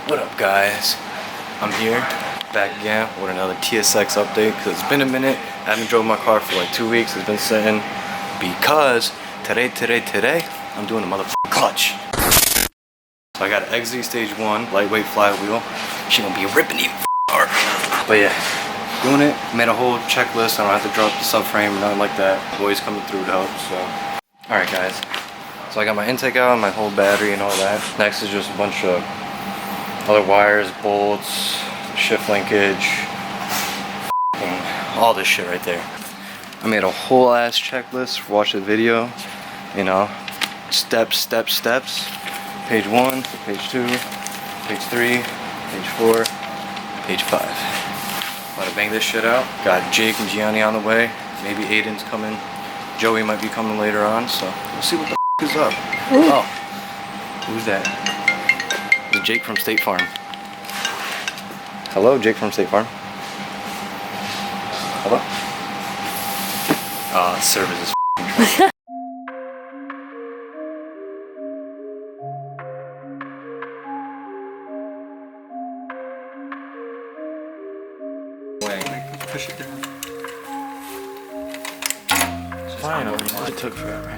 What up, guys? I'm here, back again with another TSX update because it's been a minute. I haven't drove my car for like 2 weeks. It's been sitting because today, I'm doing a motherfucking clutch. So I got an Exedy Stage 1 lightweight flywheel. She gonna be ripping even hard. But yeah, doing it. Made a whole checklist. I don't have to drop the subframe or nothing like that. Boys coming through to help. So, all right, guys. So I got my intake out, my whole battery and all that. Next is just a bunch of other wires, bolts, shift linkage, all this shit right there. I made a whole ass checklist. Watch the video, you know, steps. Page 1, page 2, page 3, page 4, page 5. About to bang this shit out. Got Jake and Gianni on the way. Maybe Aiden's coming. Joey might be coming later on, so we'll see what the is up. Oh, who's that? It's Jake from State Farm. Hello, Jake from State Farm. Hello? Service is push it down. finally, it took forever.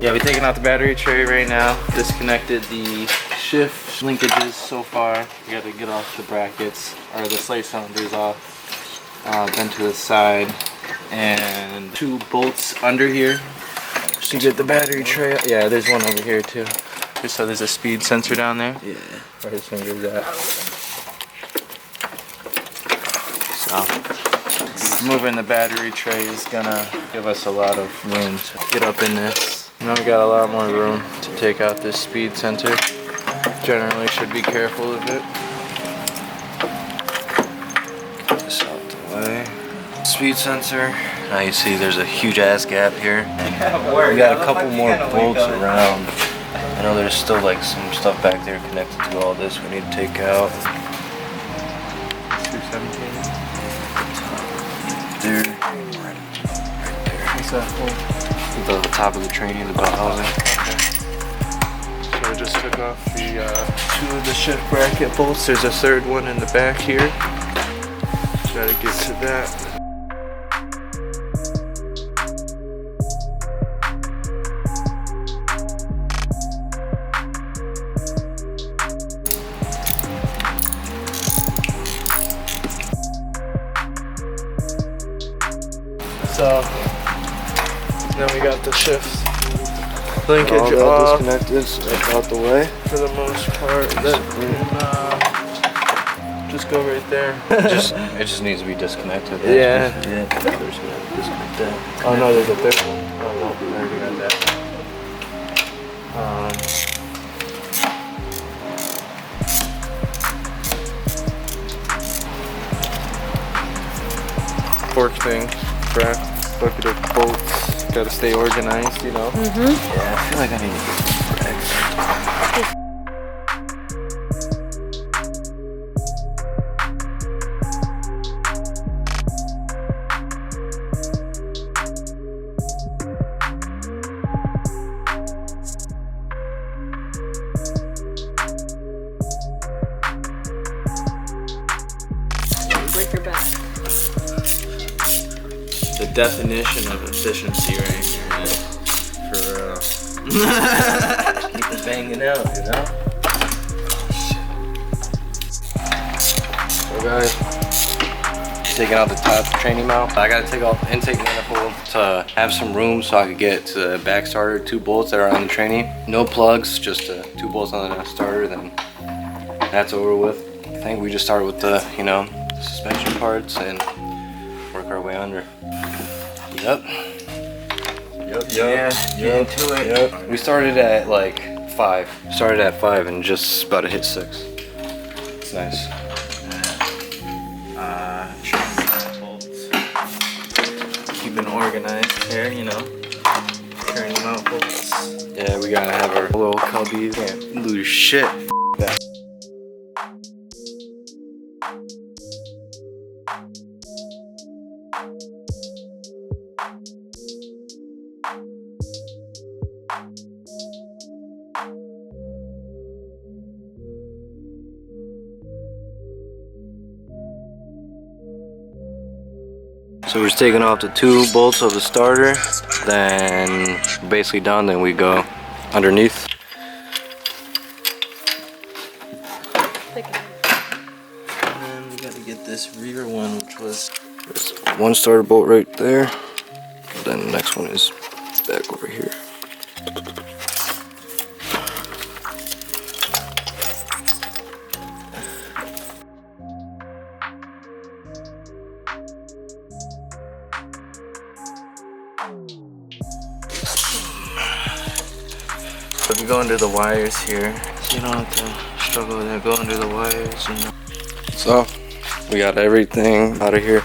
Yeah, we're taking out the battery tray right now. Disconnected the shift linkages so far. We got to get off the brackets, or the slate cylinders off. Then to the side. And 2 bolts under here. So you get the battery tray. Yeah, there's one over here too. Just so there's a speed sensor down there. Yeah. Where his finger's at. So, moving the battery tray is gonna give us a lot of room to get up in this. Now we got a lot more room to take out this speed sensor. Generally should be careful of it. Get this out the way. Speed sensor. Now you see there's a huge ass gap here. We got a couple more bolts around. I know there's still like some stuff back there connected to all this we need to take out. 217. There. Right there. What's that for? The top of the training, the belt housing. Okay. So I just took off the 2 of the shift bracket bolts. There's a 3rd one in the back here. Gotta get to that. So then we got the shift linkage off. Disconnected, so out the way. For the most part, that can just go right there. It just needs to be disconnected. Yeah. Disconnect that. Oh no, there's a 3rd one. Oh no, we already got that. Fork thing, crack, bucket of bolts. Gotta stay organized, you know? Mm-hmm. Yeah, I feel like I need to get some racks. The definition of efficiency right here, man. For real. Keep it banging out, you know? So guys, taking out the top training mount. I gotta take off the intake manifold to have some room so I could get to the back starter, 2 bolts that are on the training. No plugs, just 2 bolts on the starter, then that's over with. I think we just started with the, you know, suspension parts and work our way under. Yep. Yeah, get into it. Yep. We started at like 5. Started at 5 and just about to hit 6. It's nice. Bolts. Keeping organized here, you know. Turning out bolts. Yeah, we gotta have our little cubby. Can't lose shit. That. So we're just taking off the 2 bolts of the starter, then basically done, then we go underneath. And then we gotta get this rear one, which was... There's 1 starter bolt right there, then the next one is back over here. So we go under the wires here, so you don't have to struggle with that. Go under the wires, you know. So we got everything out of here.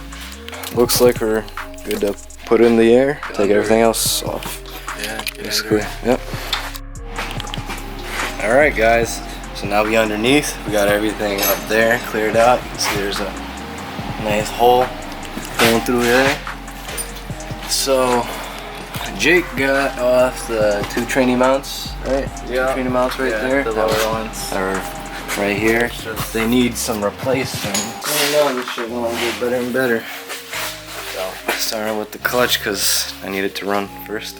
Looks like we're good to put in the air. Take everything else off. Yeah, Basically, yep. All right, guys. So now we underneath. We got everything up there cleared out. You can see there's a nice hole going through there. So Jake got off the 2 training mounts, right? Yeah. Training mounts right there. The lower ones. Are right here. They need some replacement. I don't know, this shit gonna get better and better. So starting with the clutch because I need it to run first.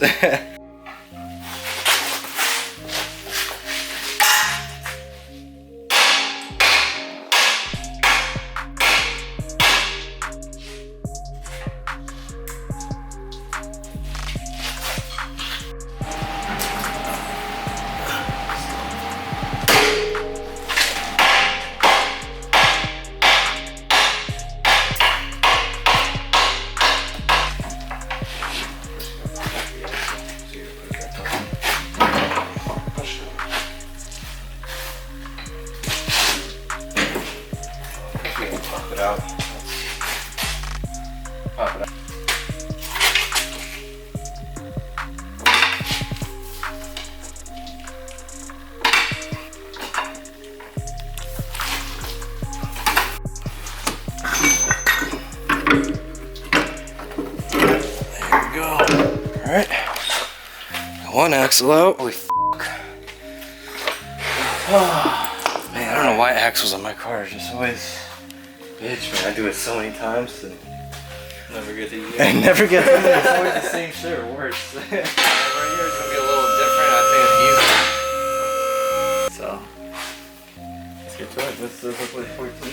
Pop it out. Pop it out. There we go. Alright. Got 1 axle out. Holy f***. Man, I don't know why axles on my car are just always bitch, man. I do it so many times and Never get to use I it. never get to It's always the same shit or worse. Right here is gonna be a little different. I think it's easier. So let's get to it. Let's look like 14.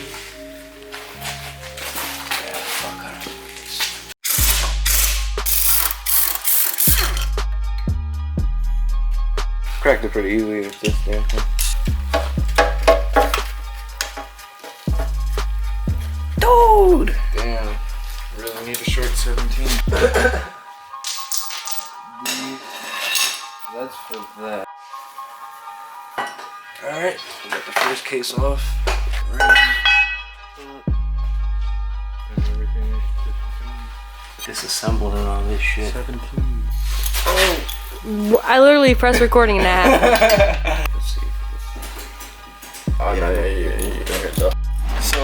Yeah, fuck it. Cracked it pretty easily with this damn thing. Dude! Damn. Really need a short 17. That's for that. Alright, we got the first case off. Disassembled and all this shit. 17. Oh! I literally pressed recording and a half. Let's see. Oh, yeah. So,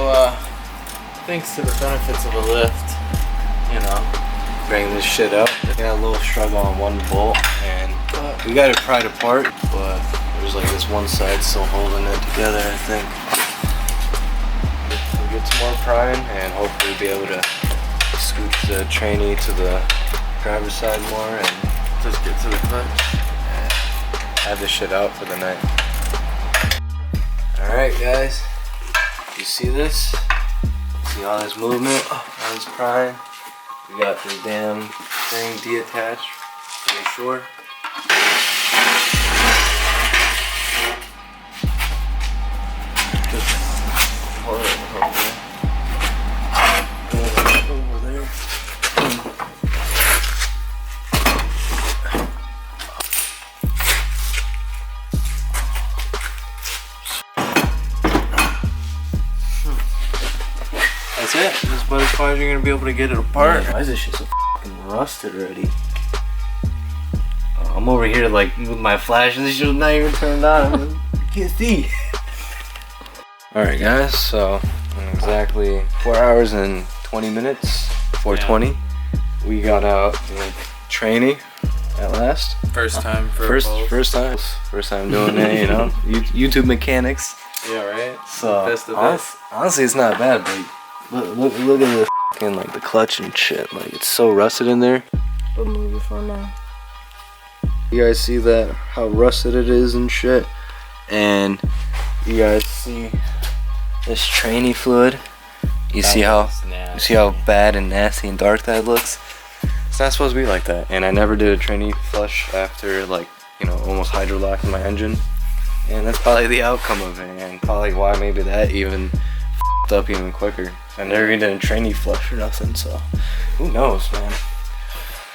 thanks to the benefits of a lift, you know, Bringing this shit up. Got a little struggle on 1 bolt and we got it pried apart, but there's like this one side still holding it together, I think. We'll get some more prying and hopefully be able to scoot the trainee to the driver's side more and just get to the clutch and have this shit out for the night. Alright guys, you see this? See all this movement, all this prying? We got this damn thing detached from the shore. Just hold it over there. That's it. That's about as far as you're gonna be able to get it apart. Man, why is this shit so fucking rusted already? I'm over here like with my flash and this shit's not even turned on. I can't see. Alright guys, so in exactly 4 hours and 20 minutes, 4:20, we got out the trainee at last. First time for first time doing it, you know, YouTube mechanics. Yeah, right. So honestly, it's not bad, but look at the fucking like the clutch and shit. Like it's so rusted in there. What move your phone now? You guys see that? How rusted it is and shit. And you guys see this trainee fluid. You see how bad and nasty and dark that looks. It's not supposed to be like that. And I never did a trainee flush after like, you know, almost hydrolocking my engine. And that's probably the outcome of it, and probably why maybe that even f***ed up even quicker. I never even did a trainee flush or nothing, so who knows, man.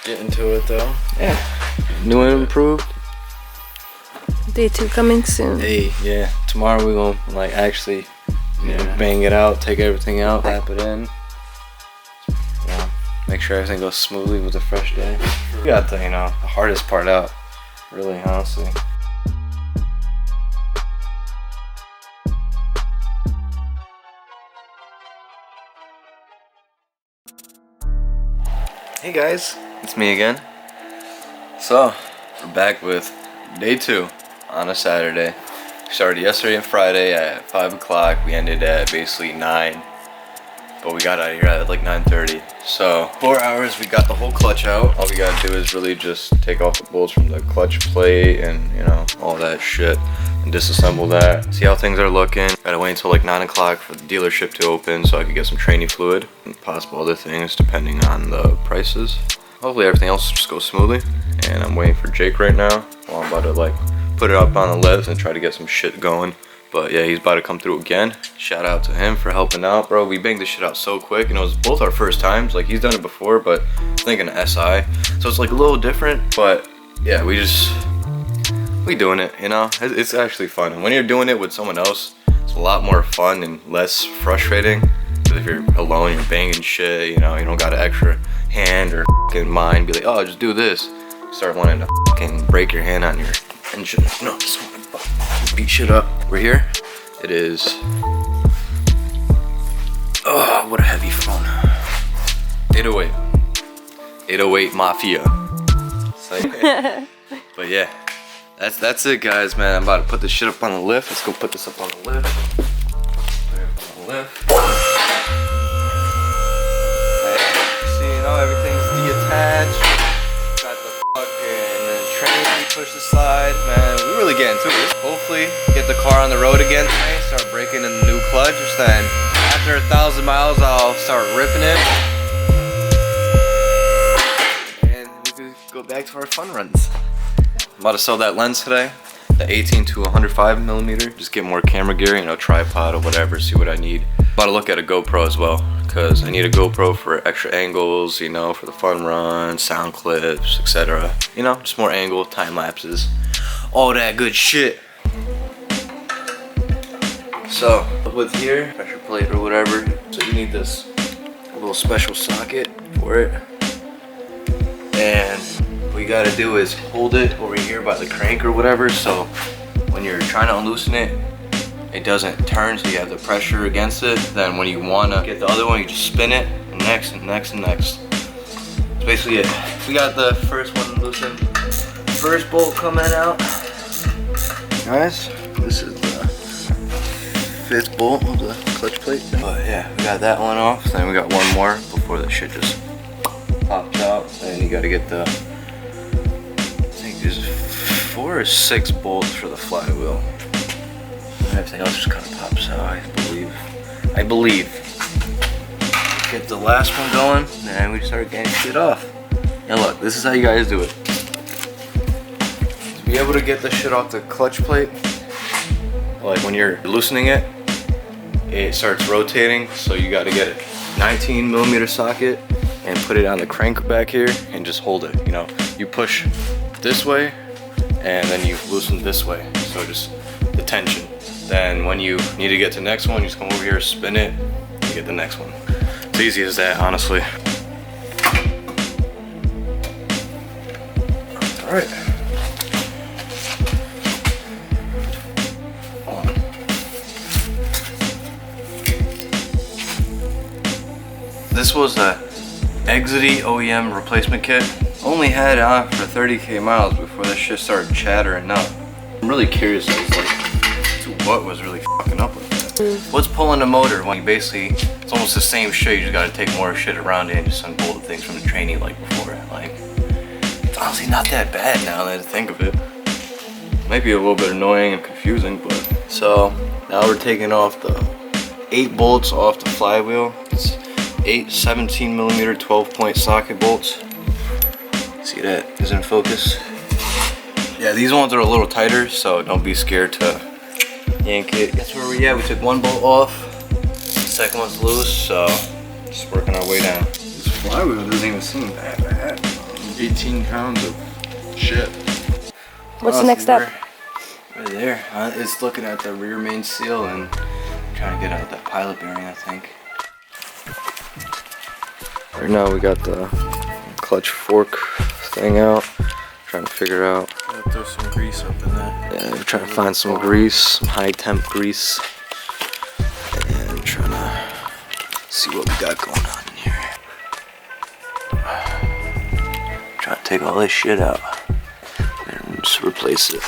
Get into it though. Yeah. New and improved. Day 2 coming soon. Hey, yeah. Tomorrow we gonna like actually bang it out, take everything out, wrap it in. Yeah. Make sure everything goes smoothly with a fresh day. We got the, you know, the hardest part out, really, honestly. Hey guys, it's me again. So, we're back with day 2 on a Saturday. We started yesterday and Friday at 5 o'clock. We ended at basically 9. But we got out of here at like 9:30. So, 4 hours, we got the whole clutch out. All we gotta do is really just take off the bolts from the clutch plate and, you know, all that shit. And disassemble that. See how things are looking. Gotta wait until like 9 o'clock for the dealership to open so I could get some trainee fluid and possible other things depending on the prices. Hopefully everything else just goes smoothly. And I'm waiting for Jake right now. Well, I'm about to like put it up on the lift and try to get some shit going. But yeah, he's about to come through again. Shout out to him for helping out, bro. We banged this shit out so quick, and it was both our first times. Like, he's done it before, but I think an SI. So it's like a little different, but yeah, we doing it, you know? It's actually fun. And when you're doing it with someone else, it's a lot more fun and less frustrating. Because if you're alone, you're banging shit, you know, you don't got an extra hand or fucking mind. Be like, oh, just do this. You start wanting to fucking break your hand on your engine. No, just want to beat shit up. We're here. It is. Oh, what a heavy phone. 808. 808 Mafia. But yeah, that's it, guys, man. I'm about to put this shit up on the lift. Let's go put this up on the lift. Put it up on the lift. See, you know, everything's detached. Got the fucking train we push the slide, man. We really get into it. Hopefully, get the car on the road again today. Start breaking in the new clutch. Then, after 1,000 miles, I'll start ripping it. And we can go back to our fun runs. I'm about to sell that lens today. The 18 to 105 millimeter. Just get more camera gear, you know, tripod or whatever, see what I need. About to look at a GoPro as well, because I need a GoPro for extra angles, you know, for the fun run, sound clips, etc. You know, just more angle, time lapses, all that good shit. So, with here, pressure plate or whatever, so you need this little special socket for it. And what you gotta do is hold it over here by the crank or whatever, so when you're trying to unloosen it, it doesn't turn, so you have the pressure against it. Then when you wanna get the other one, you just spin it, and next, and next, and next. That's basically it. We got the first one loosened. First bolt coming out. Guys, this is the 5th bolt of the clutch plate. But yeah, we got that one off, then we got one more before before that shit just pops out. And you gotta get the, I think there's 4 or 6 bolts for the flywheel. Everything else just kind of pops out, I believe. Get the last one going, and we start getting shit off. And look, this is how you guys do it. To be able to get the shit off the clutch plate, like when you're loosening it, it starts rotating, so you gotta get a 19mm socket and put it on the crank back here and just hold it, you know. You push this way and then you loosen this way, so just the tension. Then when you need to get to the next one, you just come over here, spin it, and get the next one. It's easy as that, honestly. All right. This was a Exedy OEM replacement kit. Only had it on for 30k miles before this shit started chattering up. I'm really curious as like to what was really fucking up with that. What's pulling the motor when you basically, it's almost the same shit, you just gotta take more shit around it and just unbolt the things from the trainee like before. Like, it's honestly not that bad now that I think of it. Might be a little bit annoying and confusing, but. So, now we're taking off the 8 bolts off the flywheel. It's 8 17mm 12-point socket bolts. See that is in focus. Yeah, these ones are a little tighter, so don't be scared to yank it. That's where we at. We took 1 bolt off. The second one's loose, so just working our way down. This flywheel doesn't even seem that bad. 18 pounds of shit. What's the next step? Right there. It's looking at the rear main seal and trying to get out that pilot bearing, I think. Right now we got the clutch fork thing out. Trying to figure out. Throw some grease up in that. Yeah, we're trying to find some grease, some high temp grease. And trying to see what we got going on in here. Trying to take all this shit out and just replace it.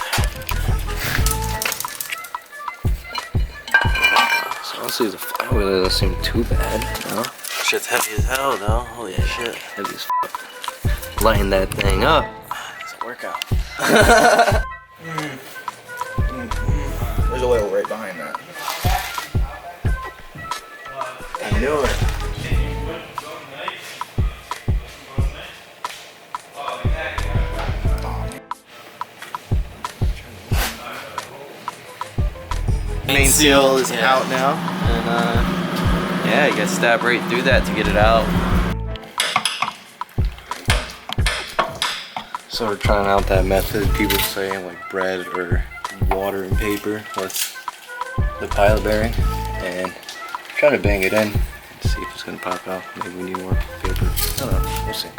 So honestly, the flywheel doesn't seem too bad, you know? Shit's heavy as hell though. Holy shit. Heavy as f. Lighting that thing up. It's a workout. There's a oil right behind that. I knew it. Main seal is out now, and yeah, you gotta stab right through that to get it out. So we're trying out that method people say, like bread or water and paper with the pilot bearing, and trying to bang it in and see if it's gonna pop out. Maybe we need more paper. I don't know. We'll see.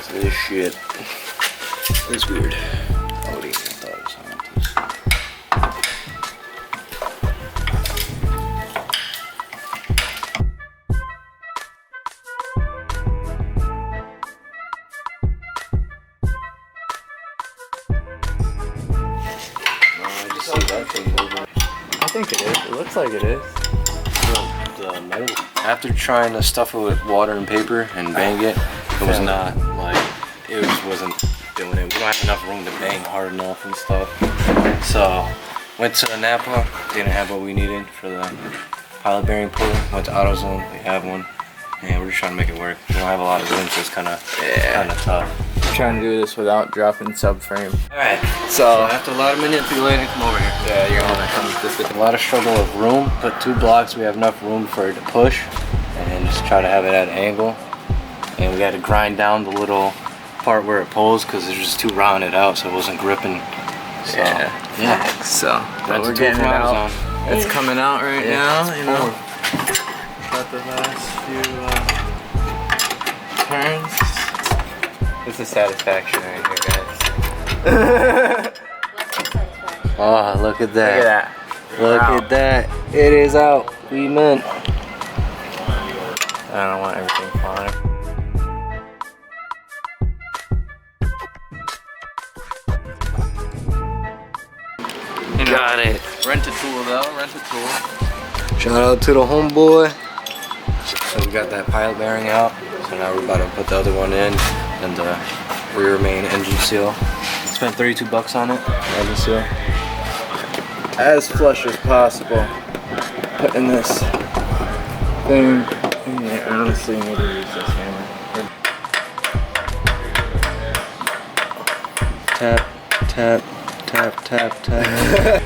So this shit is weird. I would even thought it was something like this. I think it is. It looks like it is. The metal. After trying to stuff it with water and paper and bang it, it was not like, it just wasn't doing it. We don't have enough room to bang hard enough and stuff. So went to Napa, didn't have what we needed for the pilot bearing puller. Went to AutoZone, they have one, and we're just trying to make it work. We don't have a lot of room, so it's kind of tough. I'm trying to do this without dropping subframe. Alright, So after a lot of manipulating, come over here. yeah, you're gonna come with this. A lot of struggle with room. Put 2 blocks, we have enough room for it to push, and just try to have it at an angle. And we had to grind down the little part where it pulls because it's just too rounded out, so it wasn't gripping. So, yeah. So That's we're the getting it out. AutoZone. It's coming out right now. You know, 4. got the last few turns. It's a satisfaction right here, guys. Oh, look at that. Look at that. Look Wow. at that. It is out. We meant. I don't want everything falling. Got it. Rent a tool though. Rent a tool. Shout out to the homeboy. So we got that pilot bearing out. So now we're about to put the other one in, and the rear main engine seal. Spent 32 bucks on it, engine seal. As flush as possible. Putting this thing in there. Honestly, need to use this hammer. Tap, tap, tap, tap, tap.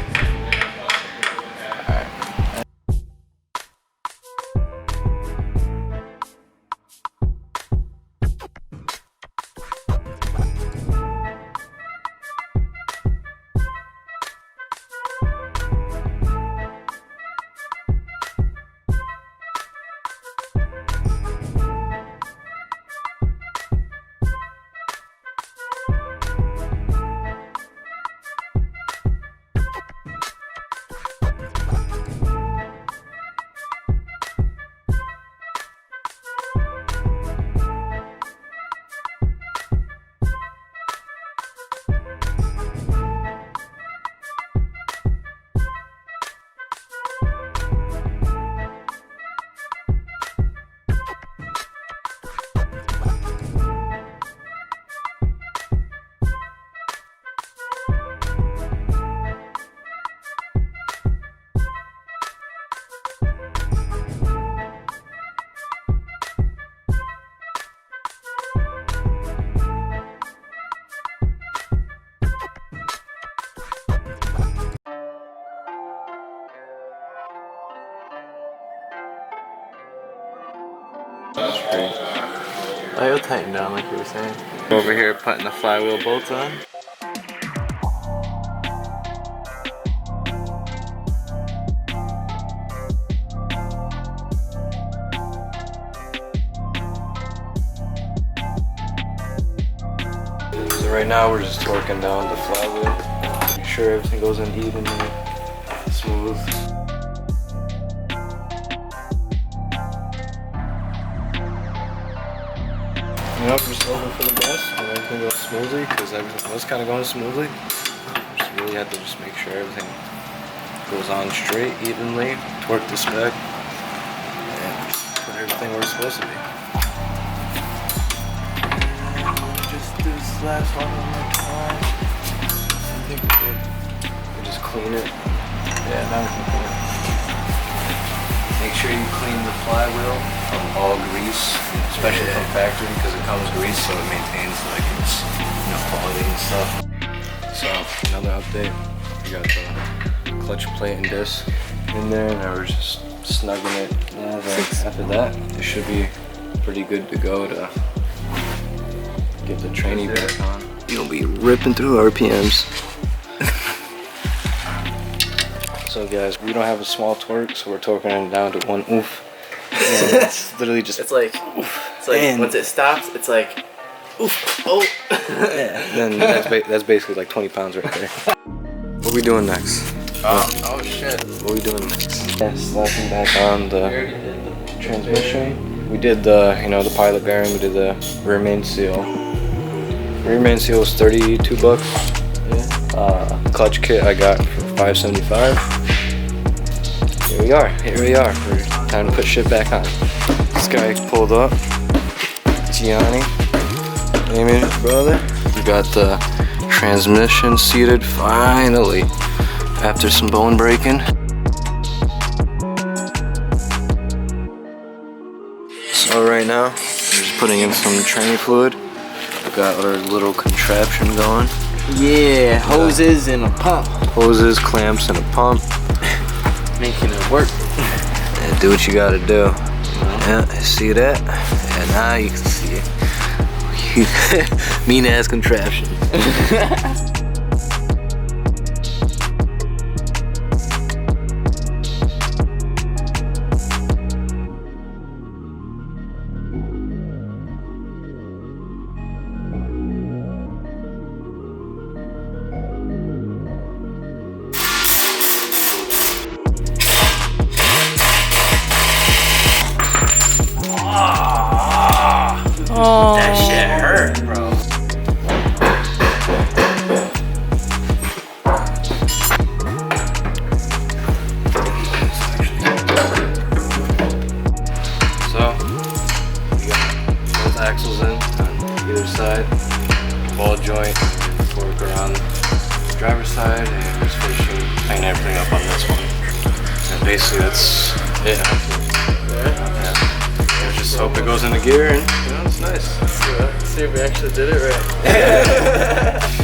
Oh, it'll tighten down like you were saying. Over here putting the flywheel bolts on. So right now we're just torquing down the flywheel. Make sure everything goes in evenly, smooth. You know, we're just hoping for the best and everything goes smoothly, because everything was kind of going smoothly. Just really had to just make sure everything goes on straight, evenly, torque the spec, and put everything where it's supposed to be. And just do this last one more time. I think we're good. We just clean it. Yeah, now we can clean it. Make sure you clean the flywheel from all grease, especially from factory, because it comes grease, so it maintains like its quality and stuff. So another update, we got the clutch plate and disc in there, and now we're just snugging it. And after that, it should be pretty good to go to get the trainee back on. You'll be ripping through RPMs. So guys, we don't have a small torque, so we're torquing it down to 1 oof. And it's literally just It's like once it stops, it's like oof, oh. Yeah, then that's basically like 20 pounds right there. What are we doing next? Oh shit. What are we doing next? Yeah, slapping back on the transmission. We did the the pilot bearing, we did the rear main seal. Rear main seal was 32 bucks. Yeah. Clutch kit I got for $5.75. Here we are. We're time to put shit back on. This guy pulled up. Gianni, Amy, his brother. We got the transmission seated finally after some bone breaking. So right now, we're just putting in some training fluid. We got our little contraption going. Yeah, hoses and a pump. Hoses, clamps, and a pump. Making it work. Yeah, do what you gotta do. Yeah, see that? And now you can see it. Mean ass contraption. That shit hurt, bro. driver's side, and just finishing cleaning everything up on this one. And basically that's it. Yeah. I just hope it goes into gear and it's nice. Let's see if we actually did it right.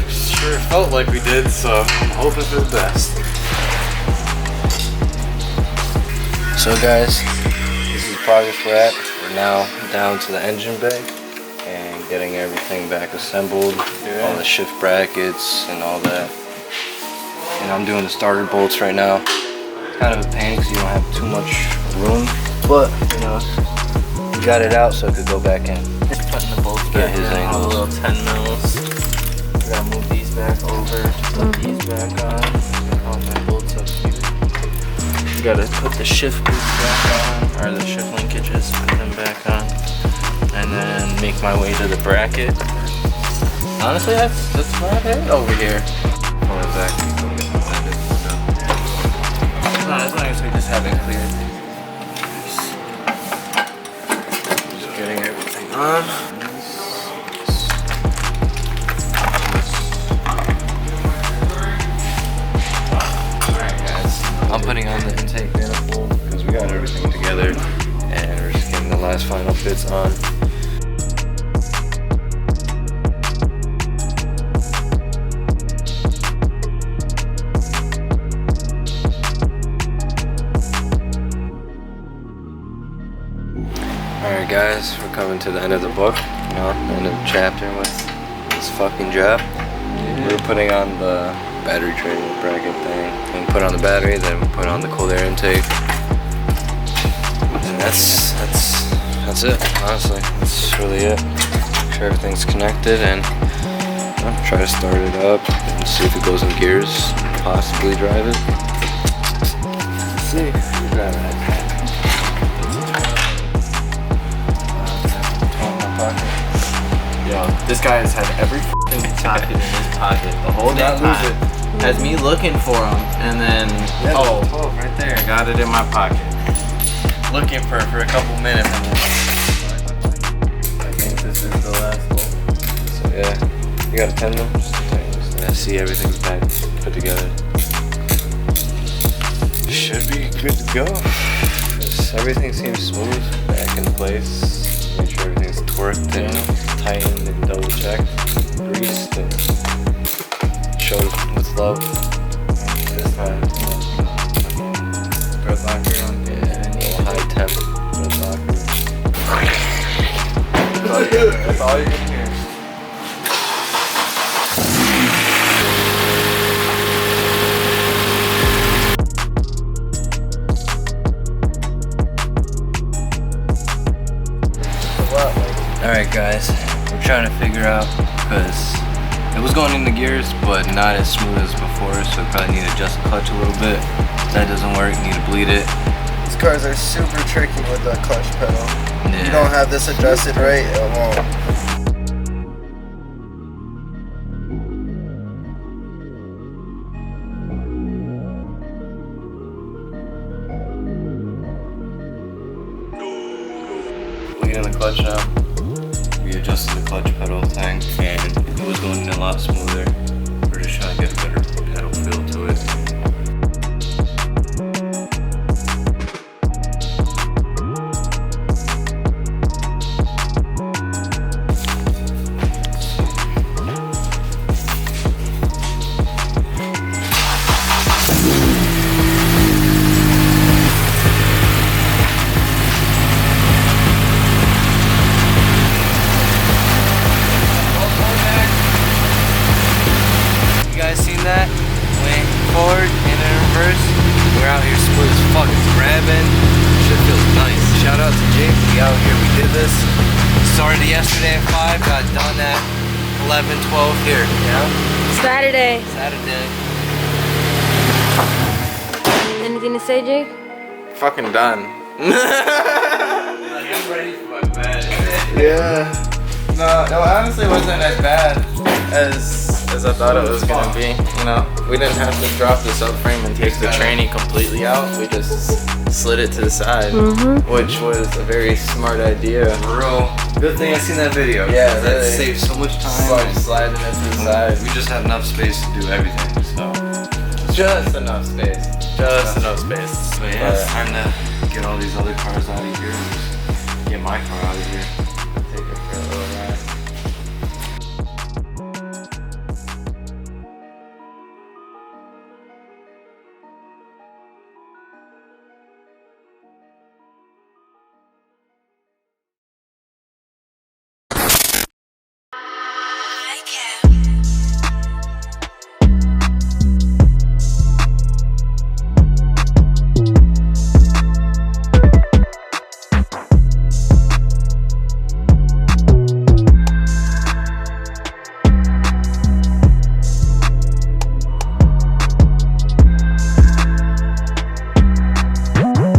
Sure felt like we did, so I'm hoping for the best. So guys, this is the progress we're at. We're now down to the engine bay and getting everything back assembled, all the shift brackets and all that. And I'm doing the starter bolts right now. It's kind of a pain because you don't have too much room, but you know, you got it out so it could go back in. Just putting the bolts back in, all the little 10 mils. We gotta move these back over, put these back on, and all my bolts up here. We gotta put the shift boots back on, or the shift linkages, put them back on, and then make my way to the bracket. Honestly, that's about it over here. Oh, exactly. As long as we just have it cleared. Just getting everything on. Alright guys, I'm putting on the intake manifold because we got everything together and we're just getting the last final bits on. Alright guys, we're coming to the end of the book, you know, the end of the chapter with this fucking job. We're putting on the battery tray bracket thing. And put on the battery, then we put on the cold air intake. And that's it, honestly. That's really it. Make sure everything's connected and you know, try to start it up and see if it goes in gears. Possibly drive it. Let's see. We're driving it. Yo, this guy has had every f***ing pocket in his pocket the whole damn time. Has me looking for him, and then oh, right there, got it in my pocket. Looking for it for a couple minutes, and then I think this is the last bolt. So yeah, you got a 10 them? Just tighten this. I see everything's back put together. Should be good to go. Everything seems smooth, back in place. Make sure everything's torqued and tightened and double checked, greased and showed with love. This time, Thread locker on. yeah, a little high temp thread locker. That's all you can hear. Alright guys, we're trying to figure out, because it was going in the gears but not as smooth as before, so we probably need to adjust the clutch a little bit. If that doesn't work, need to bleed it. These cars are super tricky with the clutch pedal. Yeah. If you don't have this adjusted right, it won't. Bleeding the clutch now. We adjusted the clutch pedal thing and it was going in a lot smoother. We're just trying to get a better pedal feel to it. That went forward and in reverse. We're out here smooth as fuck. It's grabbing. Shit feels nice. Shout out to Jake. We out here. We did this. Started yesterday at 5. Got done at 11, 12 here. You know? Saturday. Saturday. Anything to say, Jake? Fucking done. I'm ready for my bed. Yeah. No, it honestly wasn't as bad as I thought it was gonna be. You know, we didn't have to drop the subframe and take the tranny completely out. We just slid it to the side, which was a very smart idea. Real good thing I seen that video. Yeah, that really. saves so much time. Sliding it to the side. We just had enough space to do everything. Just enough space. Just enough space. But yeah, it's time to get all these other cars out of here. Get my car out of here. Take it for a little